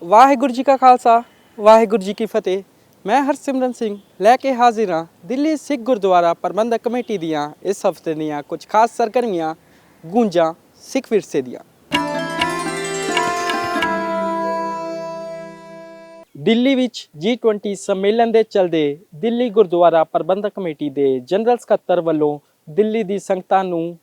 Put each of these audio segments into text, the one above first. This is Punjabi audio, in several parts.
ਵਾਹਿਗੁਰੂ ਜੀ ਕਾ ਖਾਲਸਾ ਵਾਹਿਗੁਰੂ ਜੀ ਕੀ ਫਤਿਹ। ਮੈਂ ਹਰਸਿਮਰਨ ਸਿੰਘ ਲੈ ਕੇ ਹਾਜ਼ਰ ਹਾਂ ਦਿੱਲੀ ਸਿੱਖ ਗੁਰਦੁਆਰਾ ਪ੍ਰਬੰਧਕ ਕਮੇਟੀ ਦੀਆਂ ਇਸ ਹਫ਼ਤੇ ਦੀਆਂ ਕੁਝ ਖਾਸ ਸਰਗਰਮੀਆਂ ਗੂੰਜਾਂ ਸਿੱਖ ਵਿਰਸੇ ਦੀਆਂ। ਦਿੱਲੀ ਵਿੱਚ G20 ਸੰਮੇਲਨ ਦੇ ਚਲਦੇ ਦਿੱਲੀ ਗੁਰਦੁਆਰਾ ਪ੍ਰਬੰਧਕ ਕਮੇਟੀ ਦੇ ਜਨਰਲ ਸਕੱਤਰ ਵੱਲੋਂ ਦਿੱਲੀ ਦੀ ਸੰਗਤਾਂ ਨੂੰ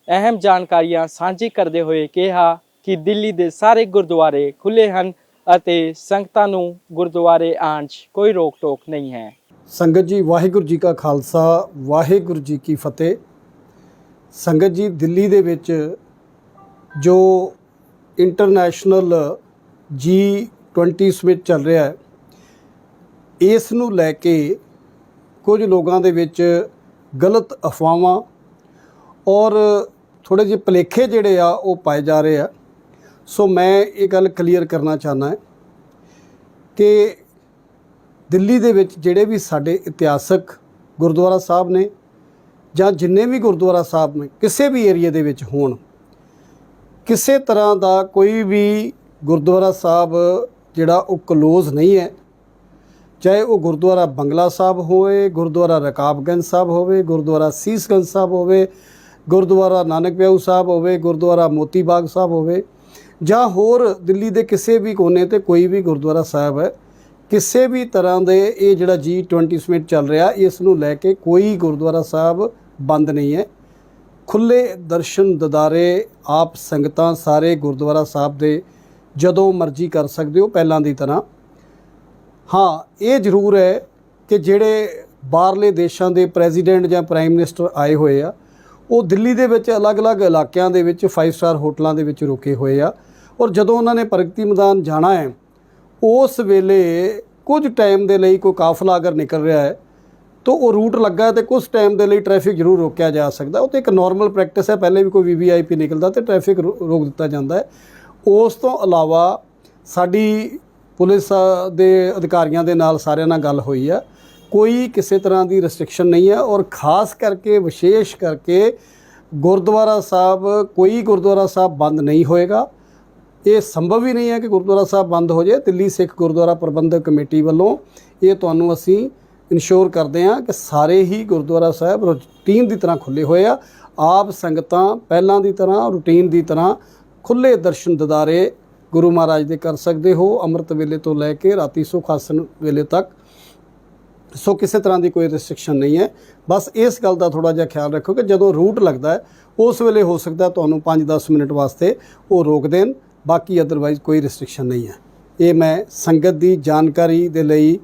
ਅਹਿਮ ਜਾਣਕਾਰੀਆਂ ਸਾਂਝੀ ਕਰਦੇ ਹੋਏ ਕਿਹਾ ਕਿ ਦਿੱਲੀ ਦੇ ਸਾਰੇ ਗੁਰਦੁਆਰੇ ਖੁੱਲ੍ਹੇ ਹਨ ਅਤੇ ਸੰਗਤਾਂ ਨੂੰ ਗੁਰਦੁਆਰੇ ਆਉਣ 'ਚ ਕੋਈ ਰੋਕ ਟੋਕ ਨਹੀਂ ਹੈ। ਸੰਗਤ ਜੀ, ਵਾਹਿਗੁਰੂ ਜੀ ਕਾ ਖਾਲਸਾ ਵਾਹਿਗੁਰੂ ਜੀ ਕੀ ਫਤਿਹ। ਸੰਗਤ ਜੀ, ਦਿੱਲੀ ਦੇ ਵਿੱਚ ਜੋ ਇੰਟਰਨੈਸ਼ਨਲ G20 ਸਮਿਟ ਚੱਲ ਰਿਹਾ ਹੈ, ਇਸ ਨੂੰ ਲੈ ਕੇ ਕੁਝ ਲੋਕਾਂ ਦੇ ਵਿੱਚ ਗਲਤ ਅਫਵਾਹਾਂ ਔਰ ਥੋੜ੍ਹੇ ਜਿਹੇ ਭੁਲੇਖੇ ਜਿਹੜੇ ਆ ਉਹ ਪਾਏ ਜਾ ਰਹੇ ਆ। ਸੋ ਮੈਂ ਇਹ ਗੱਲ ਕਲੀਅਰ ਕਰਨਾ ਚਾਹੁੰਦਾ ਹੈ ਕਿ ਦਿੱਲੀ ਦੇ ਵਿੱਚ ਜਿਹੜੇ ਵੀ ਸਾਡੇ ਇਤਿਹਾਸਕ ਗੁਰਦੁਆਰਾ ਸਾਹਿਬ ਨੇ ਜਾਂ ਜਿੰਨੇ ਵੀ ਗੁਰਦੁਆਰਾ ਸਾਹਿਬ ਨੇ ਕਿਸੇ ਵੀ ਏਰੀਏ ਦੇ ਵਿੱਚ ਹੋਣ, ਕਿਸੇ ਤਰ੍ਹਾਂ ਦਾ ਕੋਈ ਵੀ ਗੁਰਦੁਆਰਾ ਸਾਹਿਬ ਜਿਹੜਾ ਉਹ ਕਲੋਜ਼ ਨਹੀਂ ਹੈ। ਚਾਹੇ ਉਹ ਗੁਰਦੁਆਰਾ ਬੰਗਲਾ ਸਾਹਿਬ ਹੋਵੇ, ਗੁਰਦੁਆਰਾ ਰਕਾਬਗੰਜ ਸਾਹਿਬ ਹੋਵੇ, ਗੁਰਦੁਆਰਾ ਸੀਸਗੰਜ ਸਾਹਿਬ ਹੋਵੇ, ਗੁਰਦੁਆਰਾ ਨਾਨਕ ਪਿਆਊ ਸਾਹਿਬ ਹੋਵੇ, ਗੁਰਦੁਆਰਾ ਮੋਤੀ ਬਾਗ ਸਾਹਿਬ ਹੋਵੇ ਜਾਂ ਹੋਰ ਦਿੱਲੀ ਦੇ ਕਿਸੇ ਵੀ ਕੋਨੇ 'ਤੇ ਕੋਈ ਵੀ ਗੁਰਦੁਆਰਾ ਸਾਹਿਬ ਹੈ, ਕਿਸੇ ਵੀ ਤਰ੍ਹਾਂ ਦੇ ਇਹ ਜਿਹੜਾ G20 ਸਮਿਟ ਚੱਲ ਰਿਹਾ, ਇਸ ਨੂੰ ਲੈ ਕੇ ਕੋਈ ਗੁਰਦੁਆਰਾ ਸਾਹਿਬ ਬੰਦ ਨਹੀਂ ਹੈ। ਖੁੱਲ੍ਹੇ ਦਰਸ਼ਨ ਦਿਦਾਰੇ ਆਪ ਸੰਗਤਾਂ ਸਾਰੇ ਗੁਰਦੁਆਰਾ ਸਾਹਿਬ ਦੇ ਜਦੋਂ ਮਰਜ਼ੀ ਕਰ ਸਕਦੇ ਹੋ ਪਹਿਲਾਂ ਦੀ ਤਰ੍ਹਾਂ। ਹਾਂ, ਇਹ ਜ਼ਰੂਰ ਹੈ ਕਿ ਜਿਹੜੇ ਬਾਹਰਲੇ ਦੇਸ਼ਾਂ ਦੇ ਪ੍ਰੈਜ਼ੀਡੈਂਟ ਜਾਂ ਪ੍ਰਾਈਮ ਮਿਨਿਸਟਰ ਆਏ ਹੋਏ ਆ, ਉਹ ਦਿੱਲੀ ਦੇ ਵਿੱਚ ਅਲੱਗ-ਅਲੱਗ ਇਲਾਕਿਆਂ ਦੇ ਵਿੱਚ 5 ਸਟਾਰ ਹੋਟਲਾਂ ਦੇ ਵਿੱਚ ਰੁਕੇ ਹੋਏ ਆ ਔਰ ਜਦੋਂ ਉਹਨਾਂ ਨੇ ਪ੍ਰਗਤੀ ਮੈਦਾਨ ਜਾਣਾ ਹੈ, ਉਸ ਵੇਲੇ ਕੁਝ ਟਾਈਮ ਦੇ ਲਈ ਕੋਈ ਕਾਫਲਾ ਅਗਰ ਨਿਕਲ ਰਿਹਾ ਹੈ ਤਾਂ ਉਹ ਰੂਟ ਲੱਗਾ ਹੈ ਤੇ ਕੁਝ ਟਾਈਮ ਦੇ ਲਈ ਟ੍ਰੈਫਿਕ ਜ਼ਰੂਰ ਰੋਕਿਆ ਜਾ ਸਕਦਾ। ਉਹ ਤਾਂ ਇੱਕ ਨੋਰਮਲ ਪ੍ਰੈਕਟਿਸ ਹੈ, ਪਹਿਲੇ ਵੀ ਕੋਈ VVIP ਨਿਕਲਦਾ ਤੇ ਟ੍ਰੈਫਿਕ ਰੋਕ ਦਿੱਤਾ ਜਾਂਦਾ ਹੈ। ਉਸ ਤੋਂ ਇਲਾਵਾ ਸਾਡੀ ਪੁਲਿਸ ਦੇ ਅਧਿਕਾਰੀਆਂ ਦੇ ਨਾਲ ਸਾਰਿਆਂ ਨਾਲ ਗੱਲ ਹੋਈ ਆ, ਕੋਈ ਕਿਸੇ ਤਰ੍ਹਾਂ ਦੀ ਰੈਸਟ੍ਰਿਕਸ਼ਨ ਨਹੀਂ ਹੈ ਔਰ ਖ਼ਾਸ ਕਰਕੇ ਵਿਸ਼ੇਸ਼ ਕਰਕੇ ਗੁਰਦੁਆਰਾ ਸਾਹਿਬ, ਕੋਈ ਗੁਰਦੁਆਰਾ ਸਾਹਿਬ ਬੰਦ ਨਹੀਂ ਹੋਏਗਾ। ਇਹ ਸੰਭਵ ਹੀ ਨਹੀਂ ਹੈ ਕਿ ਗੁਰਦੁਆਰਾ ਸਾਹਿਬ ਬੰਦ ਹੋ ਜਾਏ। ਦਿੱਲੀ ਸਿੱਖ ਗੁਰਦੁਆਰਾ ਪ੍ਰਬੰਧਕ ਕਮੇਟੀ ਵੱਲੋਂ ਇਹ ਤੁਹਾਨੂੰ ਅਸੀਂ ਇਨਸ਼ੋਰ ਕਰਦੇ ਹਾਂ ਕਿ ਸਾਰੇ ਹੀ ਗੁਰਦੁਆਰਾ ਸਾਹਿਬ ਰੂਟੀਨ ਦੀ ਤਰ੍ਹਾਂ ਖੁੱਲ੍ਹੇ ਹੋਏ ਆ। ਆਪ ਸੰਗਤਾਂ ਪਹਿਲਾਂ ਦੀ ਤਰ੍ਹਾਂ ਰੂਟੀਨ ਦੀ ਤਰ੍ਹਾਂ ਖੁੱਲ੍ਹੇ ਦਰਸ਼ਨ ਦਿਦਾਰੇ ਗੁਰੂ ਮਹਾਰਾਜ ਦੇ ਕਰ ਸਕਦੇ ਹੋ, ਅੰਮ੍ਰਿਤ ਵੇਲੇ ਤੋਂ ਲੈ ਕੇ ਰਾਤੀ ਸੁਖਾਸਨ ਵੇਲੇ ਤੱਕ। ਸੋ ਕਿਸੇ ਤਰ੍ਹਾਂ ਦੀ ਕੋਈ ਰਿਸਟ੍ਰਿਕਸ਼ਨ ਨਹੀਂ ਹੈ। ਬਸ ਇਸ ਗੱਲ ਦਾ ਥੋੜ੍ਹਾ ਜਿਹਾ ਖਿਆਲ ਰੱਖੋ ਕਿ ਜਦੋਂ ਰੂਟ ਲੱਗਦਾ ਹੈ ਉਸ ਵੇਲੇ ਹੋ ਸਕਦਾ ਤੁਹਾਨੂੰ 5-10 ਮਿੰਟ ਵਾਸਤੇ ਉਹ ਰੋਕ ਦੇਣ, ਬਾਕੀ ਅਦਰਵਾਈਜ਼ ਕੋਈ ਰਿਸਟ੍ਰਿਕਸ਼ਨ ਨਹੀਂ ਹੈ। ਇਹ ਮੈਂ ਸੰਗਤ ਦੀ ਜਾਣਕਾਰੀ ਦੇ ਲਈ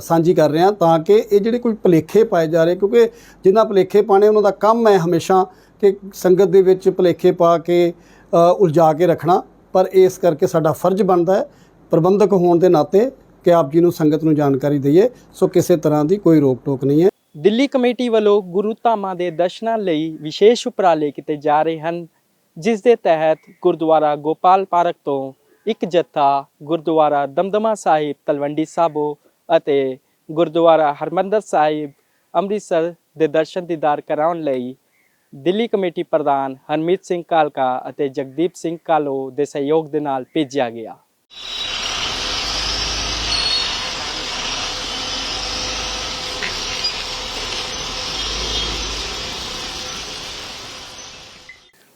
ਸਾਂਝੀ ਕਰ ਰਿਹਾ ਤਾਂ ਕਿ ਇਹ ਜਿਹੜੇ ਕੋਈ ਭੁਲੇਖੇ ਪਾਏ ਜਾ ਰਹੇ, ਕਿਉਂਕਿ ਜਿਨ੍ਹਾਂ ਭੁਲੇਖੇ ਪਾਣੇ ਉਹਨਾਂ ਦਾ ਕੰਮ ਹੈ ਹਮੇਸ਼ਾ ਕਿ ਸੰਗਤ ਦੇ ਵਿੱਚ ਭੁਲੇਖੇ ਪਾ ਕੇ ਉਲਝਾ ਕੇ ਰੱਖਣਾ। ਪਰ ਇਸ ਕਰਕੇ ਸਾਡਾ ਫਰਜ਼ ਬਣਦਾ ਹੈ ਪ੍ਰਬੰਧਕ ਹੋਣ ਦੇ ਨਾਤੇ ਕਿ ਆਪ ਜੀ ਨੂੰ ਸੰਗਤ ਨੂੰ ਜਾਣਕਾਰੀ ਦਈਏ। ਸੋ ਕਿਸੇ ਤਰ੍ਹਾਂ ਦੀ ਕੋਈ ਰੋਕ ਟੋਕ ਨਹੀਂ ਹੈ। ਦਿੱਲੀ ਕਮੇਟੀ ਵੱਲੋਂ ਗੁਰੂ ਧਾਮਾਂ ਦੇ ਦਰਸ਼ਨਾਂ ਲਈ ਵਿਸ਼ੇਸ਼ ਉਪਰਾਲੇ ਕੀਤੇ ਜਾ ਰਹੇ ਹਨ, ਜਿਸ ਦੇ ਤਹਿਤ ਗੁਰਦੁਆਰਾ ਗੋਪਾਲ ਪਾਰਕ ਤੋਂ ਇੱਕ ਜੱਥਾ ਗੁਰਦੁਆਰਾ ਦਮਦਮਾ ਸਾਹਿਬ ਤਲਵੰਡੀ ਸਾਬੋ ਅਤੇ ਗੁਰਦੁਆਰਾ ਹਰਮੰਦਰ ਸਾਹਿਬ ਅੰਮ੍ਰਿਤਸਰ ਦੇ ਦਰਸ਼ਨ ਦੀਦਾਰ ਕਰਾਉਣ ਲਈ ਦਿੱਲੀ ਕਮੇਟੀ ਪ੍ਰਧਾਨ ਹਰਮੀਤ ਸਿੰਘ ਕਾਲਕਾ ਅਤੇ ਜਗਦੀਪ ਸਿੰਘ ਕਾਲੋ ਦੇ ਸਹਿਯੋਗ ਦੇ ਨਾਲ ਭੇਜਿਆ ਗਿਆ।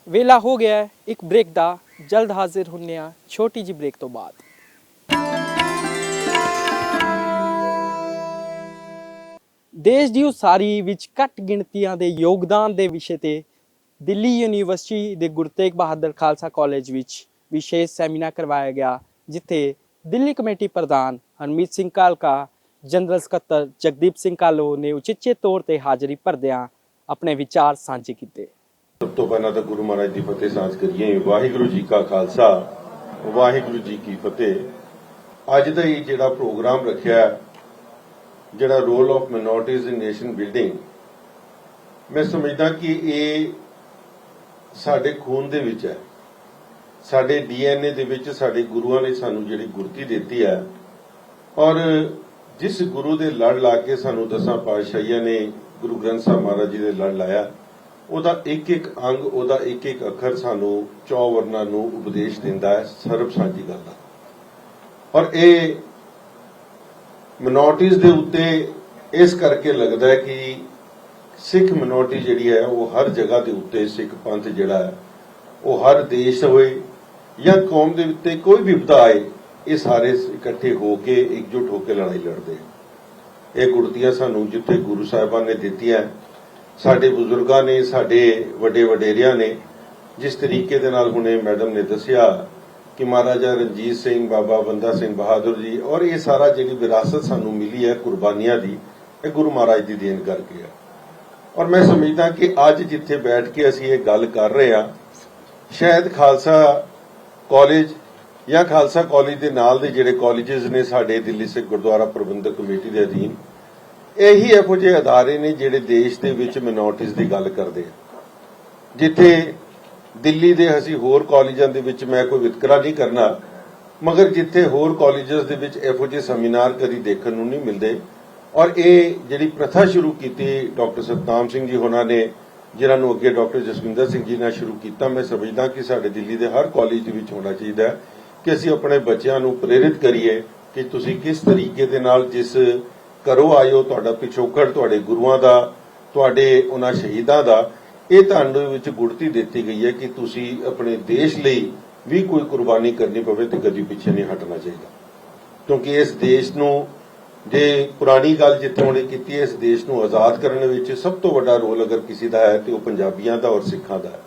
ਵੇਲਾ ਹੋ ਗਿਆ ਹੈ ਇੱਕ ਬ੍ਰੇਕ ਦਾ, ਜਲਦ ਹਾਜ਼ਰ ਹੁੰਦੇ ਹਾਂ ਛੋਟੀ ਜਿਹੀ ਬ੍ਰੇਕ ਤੋਂ ਬਾਅਦ। ਦੇਸ਼ ਦੀ ਉਸਾਰੀ ਵਿੱਚ ਘੱਟ ਗਿਣਤੀਆਂ ਦੇ ਯੋਗਦਾਨ ਦੇ ਵਿਸ਼ੇ ਤੇ ਦਿੱਲੀ ਯੂਨੀਵਰਸਿਟੀ ਦੇ ਗੁਰੂ ਤੇਗ ਬਹਾਦਰ ਖਾਲਸਾ ਕਾਲਜ ਵਿੱਚ ਵਿਸ਼ੇਸ਼ ਸੈਮੀਨਾਰ ਕਰਵਾਇਆ ਗਿਆ, ਜਿੱਥੇ ਦਿੱਲੀ ਕਮੇਟੀ ਪ੍ਰਧਾਨ ਹਰਮੀਤ ਸਿੰਘ ਕਾਲਕਾ, ਜਨਰਲ ਸਕੱਤਰ ਜਗਦੀਪ ਸਿੰਘ ਕਾਲੋ ਨੇ ਉਚੇਚੇ ਤੌਰ ਤੇ ਹਾਜ਼ਰੀ ਭਰਦਿਆਂ ਆਪਣੇ ਵਿਚਾਰ ਸਾਂਝੇ ਕੀਤੇ। ਸਭ ਤੋਂ ਪਹਿਲਾਂ ਤਾਂ ਗੁਰੂ ਮਹਾਰਾਜ ਦੀ ਫਤਿਹ ਸਾਂਝ ਕਰੀਏ। ਵਾਹਿਗੁਰੂ ਜੀ ਕਾ ਖਾਲਸਾ ਵਾਹਿਗੁਰੂ ਜੀ ਕੀ ਫਤਿਹ। ਅੱਜ ਦਾ ਇਹ ਜਿਹੜਾ ਪ੍ਰੋਗਰਾਮ ਰੱਖਿਆ, ਜਿਹੜਾ role of minorities in nation building, ਮੈਂ ਸਮਝਦਾ ਕਿ ਇਹ ਸਾਡੇ ਖੂਨ ਦੇ ਵਿੱਚ ਹੈ, ਸਾਡੇ DNA ਦੇ ਵਿੱਚ। ਸਾਡੇ ਗੁਰੂਆਂ ਨੇ ਸਾਨੂੰ ਜਿਹੜੀ ਗੁਰਤੀ ਦਿੱਤੀ ਹੈ ਔਰ ਜਿਸ ਗੁਰੂ ਦੇ ਲੜ ਲਾ ਕੇ ਸਾਨੂੰ 10 ਪਾਤਸ਼ਾਹੀਆਂ ਨੇ ਗੁਰੂ ਗ੍ਰੰਥ ਸਾਹਿਬ ਮਹਾਰਾਜ ਜੀ ਦੇ ਲੜ ਲਾਇਆ, ਉਹਦਾ ਇੱਕ ਇੱਕ ਅੰਗ, ਉਹਦਾ ਇੱਕ ਇੱਕ ਅੱਖਰ ਸਾਨੂੰ 4 ਵਰਨਾਂ ਨੂੰ ਉਪਦੇਸ਼ ਦਿੰਦਾ ਹੈ ਸਰਬ ਸਾਂਝੀ ਗੱਲ ਦਾ। ਔਰ ਇਹ ਮਿਨੋਰਟੀਜ਼ ਦੇ ਉੱਤੇ ਇਸ ਕਰਕੇ ਲੱਗਦਾ ਹੈ ਕਿ ਸਿੱਖ ਮਿਨੋਰਟੀ ਜਿਹੜੀ ਹੈ ਉਹ ਹਰ ਜਗ੍ਹਾ ਦੇ ਉੱਤੇ ਸਿੱਖ ਪੰਥ ਜਿਹੜਾ ਹੈ ਉਹ ਹਰ ਦੇਸ਼ ਹੋਏ ਜਾਂ ਕੌਮ ਦੇ ਉੱਤੇ ਕੋਈ ਵੀ ਵਿਪਤਾ ਆਏ ਇਹ ਸਾਰੇ ਇਕੱਠੇ ਹੋ ਕੇ ਇਕਜੁੱਟ ਹੋ ਕੇ ਲੜਾਈ ਲੜਦੇ ਇਹ ਗੁਰਤੀਆਂ ਸਾਨੂੰ ਜਿੱਥੇ ਗੁਰੂ ਸਾਹਿਬਾਨ ਨੇ ਦਿੱਤੀਆਂ ਸਾਡੇ ਬਜ਼ੁਰਗਾਂ ਨੇ ਸਾਡੇ ਵੱਡੇ ਵਡੇਰਿਆਂ ਨੇ ਜਿਸ ਤਰੀਕੇ ਦੇ ਨਾਲ ਹੁਣੇ ਮੈਡਮ ਨੇ ਦੱਸਿਆ ਕਿ ਮਹਾਰਾਜਾ ਰਣਜੀਤ ਸਿੰਘ ਬਾਬਾ ਬੰਦਾ ਸਿੰਘ ਬਹਾਦਰ ਜੀ ਔਰ ਇਹ ਸਾਰਾ ਜਿਹੜੀ ਵਿਰਾਸਤ ਸਾਨੂੰ ਮਿਲੀ ਹੈ ਕੁਰਬਾਨੀਆਂ ਦੀ ਇਹ ਗੁਰੂ ਮਹਾਰਾਜ ਦੀ ਦੇਣ ਕਰਕੇ ਹੈ ਔਰ ਮੈਂ ਸਮਝਦਾ ਕਿ ਅੱਜ ਜਿੱਥੇ ਬੈਠ ਕੇ ਅਸੀਂ ਇਹ ਗੱਲ ਕਰ ਰਹੇ ਹਾਂ ਸ਼ਾਇਦ ਖਾਲਸਾ ਕਾਲਜ ਜਾਂ ਖਾਲਸਾ ਕਾਲਜ ਦੇ ਨਾਲ ਦੇ ਜਿਹੜੇ ਕਾਲਜਸ ਨੇ ਸਾਡੇ ਦਿੱਲੀ ਸਿੱਖ ਗੁਰਦੁਆਰਾ ਪ੍ਰਬੰਧਕ ਕਮੇਟੀ ਦੇ ਅਧੀਨ ਇਹੀ ਇਹੋ ਜਿਹੇ ਅਦਾਰੇ ਨੇ ਜਿਹੜੇ ਦੇਸ਼ ਦੇ ਵਿੱਚ ਮਿਨੋਰਟੀਜ਼ ਦੀ ਗੱਲ ਕਰਦੇ ਆ ਜਿੱਥੇ ਦਿੱਲੀ ਦੇ ਅਸੀਂ ਹੋਰ ਕਾਲਜਾਂ ਦੇ ਵਿੱਚ ਮੈਂ ਕੋਈ ਵਿਤਕਰਾ ਨਹੀਂ ਕਰਨਾ ਮਗਰ ਜਿੱਥੇ ਹੋਰ ਕਾਲਜਸ ਦੇ ਵਿੱਚ ਇਹੋ ਜਿਹੇ ਸੈਮੀਨਾਰ ਕਦੀ ਦੇਖਣ ਨੂੰ ਨਹੀਂ ਮਿਲਦੇ ਔਰ ਇਹ ਜਿਹੜੀ ਪ੍ਰਥਾ ਸ਼ੁਰੂ ਕੀਤੀ ਡਾਕਟਰ ਸਤਨਾਮ ਸਿੰਘ ਜੀ ਹੋਣਾ ਨੇ ਜਿਨ੍ਹਾਂ ਨੂੰ ਅੱਗੇ ਡਾਕਟਰ ਜਸਵਿੰਦਰ ਸਿੰਘ ਜੀ ਨੇ ਸ਼ੁਰੂ ਕੀਤਾ ਮੈਂ ਸਮਝਦਾ ਕਿ ਸਾਡੇ ਦਿੱਲੀ ਦੇ ਹਰ ਕਾਲਜ ਦੇ ਵਿੱਚ ਹੋਣਾ ਚਾਹੀਦਾ ਹੈ ਕਿ ਅਸੀਂ ਆਪਣੇ ਬੱਚਿਆਂ ਨੂੰ ਪ੍ਰੇਰਿਤ ਕਰੀਏ ਕਿ ਤੁਸੀਂ ਕਿਸ ਤਰੀਕੇ ਦੇ ਨਾਲ ਜਿਸ ਘਰੋਂ ਆਏ ਹੋ ਤੁਹਾਡਾ ਪਿਛੋਕੜ ਤੁਹਾਡੇ ਗੁਰੂਆਂ ਦਾ ਤੁਹਾਡੇ ਉਹਨਾਂ ਸ਼ਹੀਦਾਂ ਦਾ ਇਹ ਤੁਹਾਨੂੰ ਵਿੱਚ ਗੁੜਤੀ ਦਿੱਤੀ ਗਈ ਹੈ ਕਿ ਤੁਸੀਂ ਆਪਣੇ ਦੇਸ਼ ਲਈ ਵੀ ਕੋਈ ਕੁਰਬਾਨੀ ਕਰਨੀ ਪਵੇ ਤੇ ਕਦੀ ਪਿੱਛੇ ਨਹੀਂ ਹਟਣਾ ਚਾਹੀਦਾ ਕਿਉਂਕਿ ਇਸ ਦੇਸ਼ ਨੂੰ ਜੇ ਪੁਰਾਣੀ ਗੱਲ ਜਿੱਥੇ ਉਹਨੇ ਕੀਤੀ ਹੈ ਇਸ ਦੇਸ਼ ਨੂੰ ਆਜ਼ਾਦ ਕਰਨ ਵਿੱਚ ਸਭ ਤੋਂ ਵੱਡਾ ਰੋਲ ਅਗਰ ਕਿਸੇ ਦਾ ਹੈ ਤੇ ਉਹ ਪੰਜਾਬੀਆਂ ਦਾ ਔਰ ਸਿੱਖਾਂ ਦਾ ਹੈ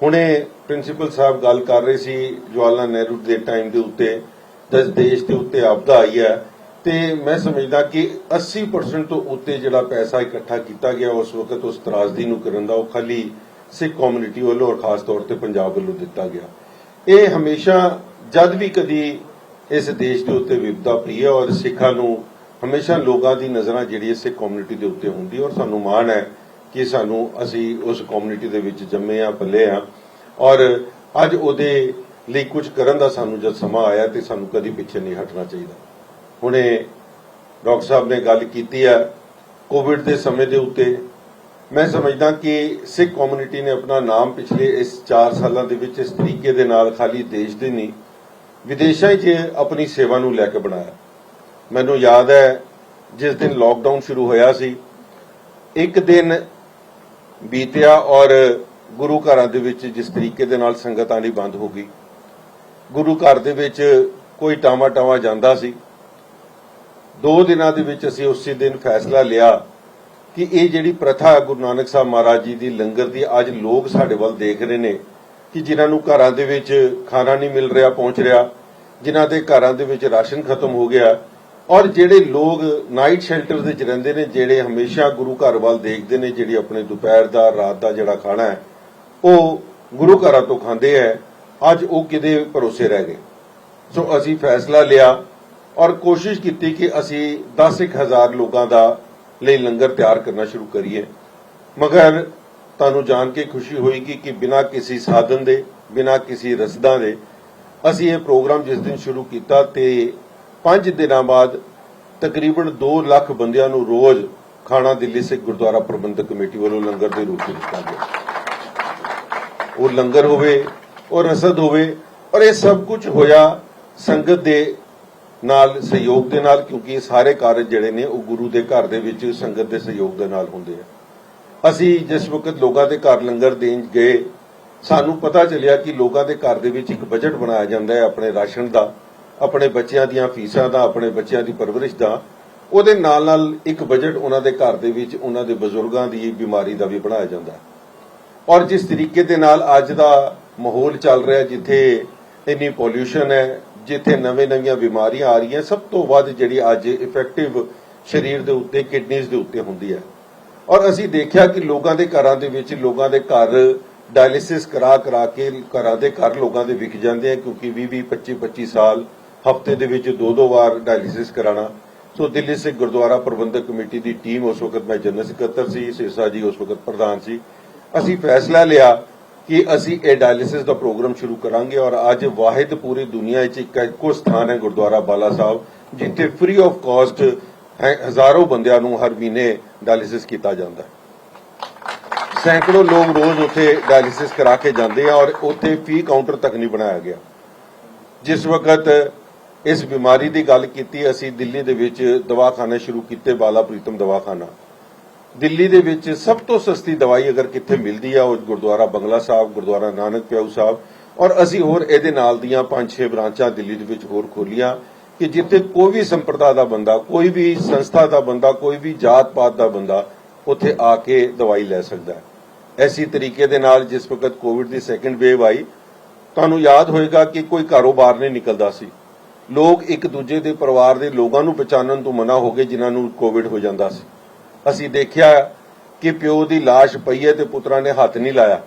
ਹੁਣੇ ਪ੍ਰਿੰਸੀਪਲ ਸਾਹਿਬ ਗੱਲ ਕਰ ਰਹੇ ਸੀ ਜਵਾਹਰ ਲਾਲ ਨਹਿਰੂ ਦੇ ਟਾਈਮ ਦੇ ਉੱਤੇ ਜਿਸ ਦੇਸ਼ ਦੇ ਉੱਤੇ ਆਪਦਾ ਆਈ ਹੈ ਤੇ ਮੈਂ ਸਮਝਦਾ ਕਿ 80% ਤੋਂ ਉੱਤੇ ਜਿਹੜਾ ਪੈਸਾ ਇਕੱਠਾ ਕੀਤਾ ਗਿਆ ਉਸ ਵਕਤ ਉਸ ਤਰਾਜ਼ਦੀ ਨੂੰ ਕਰਨ ਦਾ ਉਹ ਖਾਲੀ ਸਿੱਖ ਕਮਿਊਨਿਟੀ ਵੱਲੋਂ ਔਰ ਖਾਸ ਤੌਰ ਤੇ ਪੰਜਾਬ ਵੱਲੋਂ ਦਿੱਤਾ ਗਿਆ ਇਹ ਹਮੇਸ਼ਾ ਜਦ ਵੀ ਕਦੀ ਇਸ ਦੇਸ਼ ਦੇ ਉੱਤੇ ਵਿਪਤਾ ਪਈ ਹੈ ਔਰ ਸਿੱਖਾਂ ਨੂੰ ਹਮੇਸ਼ਾ ਲੋਕਾਂ ਦੀ ਨਜ਼ਰਾਂ ਜਿਹੜੀ ਸਿੱਖ ਕਮਿਊਨਿਟੀ ਦੇ ਉੱਤੇ ਹੁੰਦੀ ਔਰ ਸਾਨੂੰ ਮਾਣ ਹੈ ਕਿ ਅਸੀਂ ਉਸ ਕਮਿਊਨਿਟੀ ਦੇ ਵਿੱਚ ਜੰਮੇ ਆ ਪਲੇ ਆ ਔਰ ਅੱਜ ਉਹਦੇ ਲਈ ਕੁਝ ਕਰਨ ਦਾ ਸਾਨੂੰ ਜਦ ਸਮਾਂ ਆਇਆ ਤੇ ਸਾਨੂੰ ਕਦੀ ਪਿੱਛੇ ਨਹੀਂ ਹਟਣਾ ਚਾਹੀਦਾ ਹੁਣੇ ਡਾਕਟਰ ਸਾਹਿਬ ਨੇ ਗੱਲ ਕੀਤੀ ਹੈ ਕੋਵਿਡ ਦੇ ਸਮੇਂ ਦੇ ਉੱਤੇ ਮੈਂ ਸਮਝਦਾ ਕਿ ਸਿੱਖ ਕਮਿਊਨਿਟੀ ਨੇ ਆਪਣਾ ਨਾਮ ਪਿਛਲੇ ਇਸ 4 ਸਾਲਾਂ ਦੇ ਵਿੱਚ ਇਸ ਤਰੀਕੇ ਦੇ ਨਾਲ ਖਾਲੀ ਦੇਸ਼ ਦੇ ਨਹੀਂ ਵਿਦੇਸ਼ਾਂ 'ਚ ਆਪਣੀ ਸੇਵਾ ਨੂੰ ਲੈ ਕੇ ਬਣਾਇਆ ਮੈਨੂੰ ਯਾਦ ਹੈ ਜਿਸ ਦਿਨ ਲਾਕਡਾਊਨ ਸ਼ੁਰੂ ਹੋਇਆ ਸੀ ਇੱਕ ਦਿਨ ਬੀਤਿਆ ਔਰ ਗੁਰੂ ਘਰਾਂ ਦੇ ਵਿੱਚ ਜਿਸ ਤਰੀਕੇ ਦੇ ਨਾਲ ਸੰਗਤ ਆਣੀ ਬੰਦ ਹੋ ਗਈ ਗੁਰੂ ਘਰ ਦੇ ਵਿੱਚ ਕੋਈ ਟਾਵਾ ਜਾਂਦਾ ਸੀ 2 ਦਿਨਾਂ ਦੇ ਵਿੱਚ ਅਸੀਂ ਉਸੇ ਦਿਨ ਫੈਸਲਾ ਲਿਆ ਕਿ ਇਹ ਜਿਹੜੀ ਪ੍ਰਥਾ ਗੁਰੂ ਨਾਨਕ ਸਾਹਿਬ ਮਹਾਰਾਜ ਜੀ ਦੀ ਲੰਗਰ ਦੀ ਅੱਜ ਲੋਕ ਸਾਡੇ ਵੱਲ ਦੇਖ ਰਹੇ ਨੇ ਕਿ ਜਿਨ੍ਹਾਂ ਨੂੰ ਘਰਾਂ ਦੇ ਵਿੱਚ ਖਾਣਾ ਨਹੀਂ ਮਿਲ ਰਿਹਾ ਪਹੁੰਚ ਰਿਹਾ ਜਿਨ੍ਹਾਂ ਦੇ ਘਰਾਂ ਦੇ ਵਿੱਚ ਰਾਸ਼ਨ ਖਤਮ ਹੋ ਗਿਆ ਔਰ ਜਿਹੜੇ ਲੋਕ ਨਾਈਟ ਸ਼ੈਲਟਰ ਦੇ ਵਿੱਚ ਰਹਿੰਦੇ ਨੇ ਜਿਹੜੇ ਹਮੇਸ਼ਾ ਗੁਰੂ ਘਰ ਵੱਲ ਦੇਖਦੇ ਨੇ ਜਿਹੜੀ ਆਪਣੇ ਦੁਪਹਿਰ ਦਾ ਰਾਤ ਦਾ ਜਿਹੜਾ ਖਾਣਾ ਹੈ ਉਹ ਗੁਰੂ ਘਰਾਂ ਤੋਂ ਖਾਂਦੇ ਹੈ ਅੱਜ ਉਹ ਕਿਤੇ ਭਰੋਸੇ ਰਹਿ ਗਏ ਸੋ ਅਸੀਂ ਫੈਸਲਾ ਲਿਆ ਔਰ ਕੋਸ਼ਿਸ਼ ਕੀਤੀ ਕਿ ਅਸੀਂ 10,000 ਲੋਕਾਂ ਦਾ ਲਈ ਲੰਗਰ ਤਿਆਰ ਕਰਨਾ ਸ਼ੁਰੂ ਕਰੀਏ ਮਗਰ ਤੁਹਾਨੂੰ ਜਾਣ ਕੇ ਖੁਸ਼ੀ ਹੋਏਗੀ ਕਿ ਬਿਨਾਂ ਕਿਸੇ ਸਾਧਨ ਦੇ ਬਿਨਾਂ ਕਿਸੇ ਰਸਦਾਂ ਦੇ ਅਸੀਂ ਇਹ ਪ੍ਰੋਗਰਾਮ ਜਿਸ ਦਿਨ ਸ਼ੁਰੂ ਕੀਤਾ ਤੇ 5 ਦਿਨਾਂ ਬਾਅਦ ਤਕਰੀਬਨ 2 ਲੱਖ ਬੰਦਿਆਂ ਨੂੰ ਰੋਜ਼ ਖਾਣਾ ਦਿੱਲੀ ਸਿੱਖ ਗੁਰਦੁਆਰਾ ਪ੍ਰਬੰਧਕ ਕਮੇਟੀ ਵੱਲੋਂ ਲੰਗਰ ਦੇ ਰੂਪ ਵਿੱਚ ਦਿੱਤਾ ਗਿਆ ਉਹ ਲੰਗਰ ਹੋਵੇ ਉਹ ਰਸਦ ਹੋਵੇ ਔਰ ਇਹ ਸਭ ਕੁਝ ਹੋਇਆ ਸੰਗਤ ਦੇ ਨਾਲ ਸਹਿਯੋਗ ਦੇ ਨਾਲ ਕਿਉਂਕਿ ਇਹ ਸਾਰੇ ਕਾਰਜ ਜਿਹੜੇ ਨੇ ਉਹ ਗੁਰੂ ਦੇ ਘਰ ਦੇ ਵਿੱਚ ਸੰਗਤ ਦੇ ਸਹਿਯੋਗ ਦੇ ਨਾਲ ਹੁੰਦੇ ਆ ਅਸੀਂ ਜਿਸ ਵਕਤ ਲੋਕਾਂ ਦੇ ਘਰ ਲੰਗਰ ਦੇਣ ਗਏ ਸਾਨੂੰ ਪਤਾ ਚੱਲਿਆ ਕਿ ਲੋਕਾਂ ਦੇ ਘਰ ਦੇ ਵਿੱਚ ਇੱਕ ਬਜਟ ਬਣਾਇਆ ਜਾਂਦਾ ਹੈ ਆਪਣੇ ਰਾਸ਼ਨ ਦਾ ਆਪਣੇ ਬੱਚਿਆਂ ਦੀਆਂ ਫੀਸਾਂ ਦਾ ਆਪਣੇ ਬੱਚਿਆਂ ਦੀ ਪਰਵਰਿਸ਼ ਦਾ ਉਹਦੇ ਨਾਲ ਇੱਕ ਬਜਟ ਉਹਨਾਂ ਦੇ ਘਰ ਦੇ ਵਿੱਚ ਉਹਨਾਂ ਦੇ ਬਜ਼ੁਰਗਾਂ ਦੀ ਬਿਮਾਰੀ ਦਾ ਵੀ ਬਣਾਇਆ ਜਾਂਦਾ ਹੈ ਔਰ ਜਿਸ ਤਰੀਕੇ ਦੇ ਨਾਲ ਅੱਜ ਦਾ ਮਾਹੌਲ ਚੱਲ ਰਿਹਾ ਜਿੱਥੇ ਇੰਨੀ ਪੋਲਿਊਸ਼ਨ ਹੈ ਜਿੱਥੇ ਨਵੀਆਂ ਬਿਮਾਰੀਆਂ ਆ ਰਹੀਆਂ ਸਭ ਤੋਂ ਵੱਧ ਜਿਹੜੀ ਅੱਜ ਇਫੈਕਟਿਵ ਸਰੀਰ ਦੇ ਉੱਤੇ ਕਿਡਨੀਜ਼ ਦੇ ਉੱਤੇ ਹੁੰਦੀ ਹੈ ਔਰ ਅਸੀਂ ਦੇਖਿਆ ਕਿ ਲੋਕਾਂ ਦੇ ਘਰਾਂ ਦੇ ਵਿੱਚ ਲੋਕਾਂ ਦੇ ਘਰ ਡਾਇਲਿਸਿਸ ਕਰਾ ਕੇ ਘਰਾਂ ਦੇ ਘਰ ਲੋਕਾਂ ਦੇ ਵਿਕ ਜਾਂਦੇ ਆ ਕਿਉਂਕਿ 20-25 ਸਾਲ ਹਫ਼ਤੇ ਦੇ ਵਿੱਚ 2 ਵਾਰ ਡਾਇਲਿਸਿਸ ਕਰਾਣਾ ਸੋ ਦਿੱਲੀ ਸਿੱਖ ਗੁਰਦੁਆਰਾ ਪ੍ਰਬੰਧਕ ਕਮੇਟੀ ਦੀ ਟੀਮ ਉਸ ਵਕਤ ਮੈਂ ਜਨਰਲ ਸਕੱਤਰ ਸੀ ਸਿਰਸਾ ਜੀ ਉਸ ਵਕਤ ਪ੍ਰਧਾਨ ਸੀ ਅਸੀਂ ਫੈਸਲਾ ਲਿਆ ਕਿ ਅਸੀਂ ਇਹ ਡਾਇਲਿਸਿਸ ਦਾ ਪ੍ਰੋਗਰਾਮ ਸ਼ੁਰੂ ਕਰਾਂਗੇ ਔਰ ਅੱਜ ਵਾਹਿਦ ਪੂਰੀ ਦੁਨੀਆ ਵਿੱਚ ਇੱਕੋ ਸਥਾਨ ਹੈ ਗੁਰਦੁਆਰਾ ਬਾਲਾ ਸਾਹਿਬ ਜਿੱਥੇ ਫ੍ਰੀ ਆਫ ਕਾਸਟ ਹਜ਼ਾਰਾਂ ਬੰਦਿਆਂ ਨੂੰ ਹਰ ਮਹੀਨੇ ਡਾਇਲਿਸਿਸ ਕੀਤਾ ਜਾਂਦਾ ਹੈ ਸੈਂਕੜੋਂ ਲੋਕ ਰੋਜ਼ ਉੱਥੇ ਡਾਇਲਿਸਿਸ ਕਰਾ ਕੇ ਜਾਂਦੇ ਆ ਔਰ ਉੱਥੇ ਫੀ ਕਾਊਂਟਰ ਤੱਕ ਨਹੀਂ ਬਣਾਇਆ ਗਿਆ ਜਿਸ ਵਕਤ ਇਸ ਬਿਮਾਰੀ ਦੀ ਗੱਲ ਕੀਤੀ, ਅਸੀਂ ਦਿੱਲੀ ਦੇ ਵਿੱਚ ਦਵਾਖਾਨੇ ਸ਼ੁਰੂ ਕੀਤੇ, ਬਾਲਾ ਪ੍ਰੀਤਮ ਦਵਾਖਾਨਾ। ਦਿੱਲੀ ਦੇ ਵਿੱਚ ਸਭ ਤੋਂ ਸਸਤੀ ਦਵਾਈ ਅਗਰ ਕਿੱਥੇ ਮਿਲਦੀ ਆ ਉਹ ਗੁਰਦੁਆਰਾ ਬੰਗਲਾ ਸਾਹਿਬ, ਗੁਰਦੁਆਰਾ ਨਾਨਕ ਪਿਆਊ ਸਾਹਿਬ, ਔਰ ਅਸੀਂ ਹੋਰ ਇਹਦੇ ਨਾਲ ਦੀਆਂ 5-6 ਬ੍ਰਾਂਚਾਂ ਦਿੱਲੀ ਦੇ ਵਿੱਚ ਹੋਰ ਖੋਲੀਆਂ ਕਿ ਜਿੱਥੇ ਕੋਈ ਵੀ ਸੰਪਰਦਾ ਦਾ ਬੰਦਾ, ਕੋਈ ਵੀ ਸੰਸਥਾ ਦਾ ਬੰਦਾ, ਕੋਈ ਵੀ ਜਾਤ ਪਾਤ ਦਾ ਬੰਦਾ ਉੱਥੇ ਆ ਕੇ ਦਵਾਈ ਲੈ ਸਕਦਾ ਹੈ। ਐਸੀ ਤਰੀਕੇ ਦੇ ਨਾਲ ਜਿਸ ਵਕਤ ਕੋਵਿਡ ਦੀ ਸੈਕੰਡ ਵੇਵ ਆਈ, ਤੁਹਾਨੂੰ ਯਾਦ ਹੋਏਗਾ ਕਿ ਕੋਈ ਘਰੋਂ ਬਾਹਰ ਨਹੀਂ ਨਿਕਲਦਾ ਸੀ। ਲੋਕ ਇੱਕ ਦੂਜੇ ਦੇ ਪਰਿਵਾਰ ਦੇ ਲੋਕਾਂ ਨੂੰ ਪਛਾਣਨ ਤੋਂ ਮਨਾ ਹੋ ਗਏ ਜਿਨ੍ਹਾਂ ਨੂੰ ਕੋਵਿਡ ਹੋ ਜਾਂਦਾ ਸੀ। ਅਸੀਂ ਦੇਖਿਆ ਕਿ ਪਿਓ ਦੀ ਲਾਸ਼ ਪਈ ਹੈ ਤੇ ਪੁੱਤਰਾਂ ਨੇ ਹੱਥ ਨਹੀਂ ਲਾਇਆ,